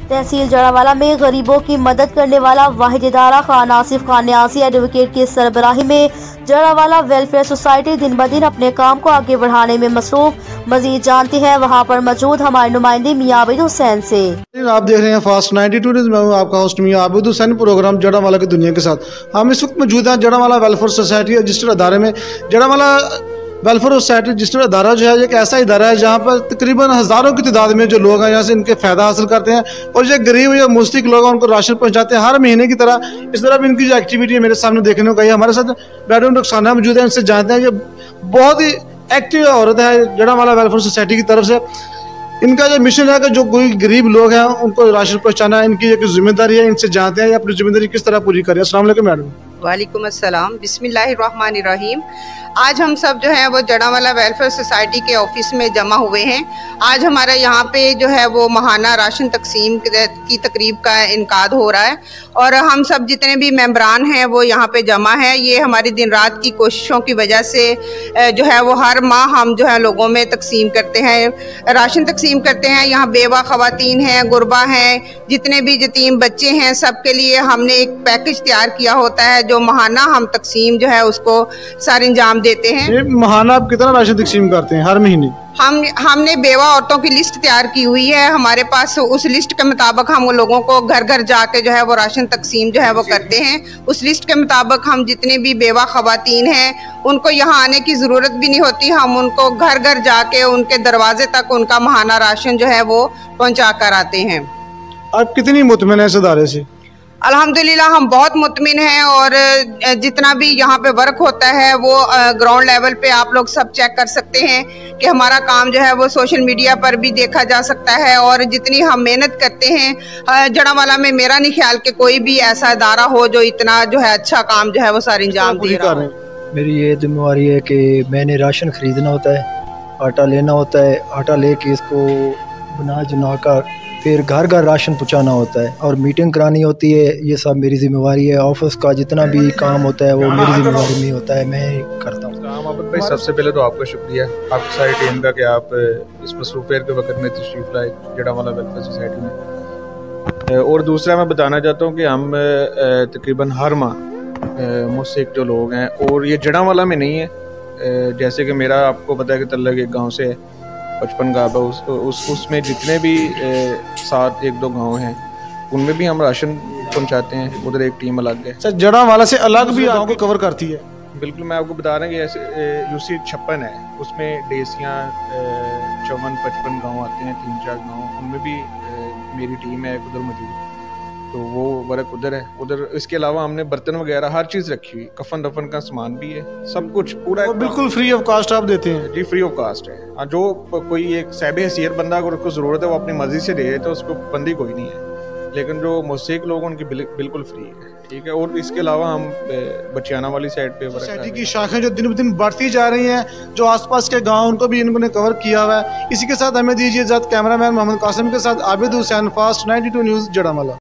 तहसील जड़ावाला में गरीबों की मदद करने वाला वाहिद इदारा खान आसिफ खान न्यासी एडवोकेट की सरबराही में जड़ावाला वेलफेयर सोसाइटी दिन ब दिन अपने काम को आगे बढ़ाने में मसरूफ। मजीद जानते हैं वहाँ पर मौजूद हमारे नुमाइंदे मियां आबिद हुसैन से। आप देख रहे हैं फास्ट 92 न्यूज़। मैं हूं आपका होस्ट मियां आबिद हुसैन, प्रोग्राम जड़ावाला की दुनिया के साथ। हम इस वक्त मौजूद हैं जड़ावाला वेलफेयर सोसाइटी रजिस्टर्ड अदारे में। जड़ावाला वेलफेयर सोसाइटी रजिस्टर्ड अदारा जो है एक ऐसा इदारा है जहाँ पर तकरीबन हज़ारों की तादाद में जो लोग हैं यहाँ से इनके फ़ायदा हासिल करते हैं और जो गरीब या मुस्तक लोग हैं उनको राशन पहुँचाते हैं हर महीने की तरह। इस तरह भी इनकी जो एक्टिविटी है मेरे सामने देखने को गई है। हमारे साथ मैडम रुखसाना मौजूद है, इनसे जानते हैं। ये बहुत ही एक्टिव औरत है जड़ावाला वेलफेयर सोसाइटी की तरफ से। इनका जो मिशन है कि जो कोई गरीब लोग हैं उनको राशन पहुँचाना इनकी एक जिम्मेदारी है। इनसे जानते हैं ये अपनी जिम्मेदारी किस तरह पूरी करें। अस्सलाम वालेकुम मैडम। वालेकुम अस्सलाम, बिस्मिल्लाहिर्रहमानिर्रहीम। आज हम सब जो है वो जड़ावाला वेलफेयर सोसाइटी के ऑफिस में जमा हुए हैं। आज हमारा यहाँ पे जो है वो माहाना राशन तकसीम की तकरीब का इनकाद हो रहा है और हम सब जितने भी मेंबरान हैं वो यहाँ पे जमा हैं। ये हमारी दिन रात की कोशिशों की वजह से जो है वो हर माह हम जो है लोगों में तकसीम करते हैं, राशन तकसीम करते हैं। यहाँ बेवा ख़वातीन हैं, गुरबा हैं, जितने भी यतीम बच्चे हैं, सबके लिए हमने एक पैकेज तैयार किया होता है जो माहाना हम तकसीम जो है उसको सारे इंजाम देते हैं। ये माहाना आप कितना राशन तकसीम करते हैं हर महीने? हमने बेवा औरतों की लिस्ट तैयार की हुई है हमारे पास। उस लिस्ट के मुताबिक हम लोगों को घर घर जाके जो है वो राशन तकसीम जो है वो करते हैं। उस लिस्ट के मुताबिक हम जितने भी बेवा ख़वातीन हैं उनको यहाँ आने की ज़रूरत भी नहीं होती। हम उनको घर घर जाके उनके दरवाजे तक उनका माहाना राशन जो है वो पहुँचा कर आते हैं। आप कितनी मुतमिन है इस इदारे से? अल्हम्दुलिल्लाह हम बहुत मुतमिन हैं और जितना भी यहाँ पे वर्क होता है वो ग्राउंड लेवल पे आप लोग सब चेक कर सकते हैं कि हमारा काम जो है वो सोशल मीडिया पर भी देखा जा सकता है। और जितनी हम मेहनत करते हैं जड़ावाला में मेरा नहीं ख्याल कि कोई भी ऐसा इदारा हो जो इतना जो है अच्छा काम जो है वो सारे इंजाम दे रहा है। मेरी ये जिम्मेवारी है कि मैंने राशन खरीदना होता है, आटा लेना होता है, आटा लेके इसको बना जुना कर फिर घर घर राशन पहुँचाना होता है और मीटिंग करानी होती है। ये सब मेरी जिम्मेवारी है। ऑफिस का जितना भी काम होता है वो मेरी जिम्मेवारी में होता है, मैं करता हूँ। आबिद भाई, सबसे पहले तो आपका शुक्रिया आपकी सारी टीम का कि आप इस मसरूफियत के वक्त में तशरीफ लाए जड़ावाला वेलफेयर सोसाइटी में। और दूसरा मैं बताना चाहता हूँ कि हम तकरीबन हर माह मुझसे जो लोग हैं और ये जड़ावाला में नहीं है, जैसे कि मेरा आपको पता है कि तल्लक एक गाँव से 55 गाँव है, उसमें जितने भी 7-1-2 गाँव हैं उनमें भी हम राशन पहुंचाते हैं। उधर एक टीम अलग है। सर जड़ावाला से अलग भी गाँव को कवर करती है? बिल्कुल, मैं आपको बता रहा हूँ कि ऐसे यूसी 56 है, उसमें डेसियाँ 54-55 गाँव आते हैं, 3-4 गाँव, उनमें भी मेरी टीम है उधर मौजूद, तो वो वर्क उधर है। उधर इसके अलावा हमने बर्तन वगैरह हर चीज़ रखी हुई, कफन दफन का सामान भी है, सब कुछ पूरा बिल्कुल फ्री ऑफ कास्ट आप देते हैं? जी, फ्री ऑफ कास्ट है। जो कोई एक साहिब हैसियत बंदा अगर उसको ज़रूरत है वो अपनी मर्जी से दे तो उसको बंदी कोई नहीं है, लेकिन जो मुस्तहिक लोग उनकी बिल्कुल फ्री है। ठीक है। और इसके अलावा हम बचियाना वाली साइड पे सोसाइटी की शाखाएं जो दिन ब दिन बढ़ती जा रही हैं, जो आसपास के गांव उनको भी इन्होंने कवर किया हुआ है। इसी के साथ हमें दीजिए इजाज़त। कैमरामैन मोहम्मद कासिम के साथ आबिद हुसैन, फास्ट 92 न्यूज़ जड़ावाला।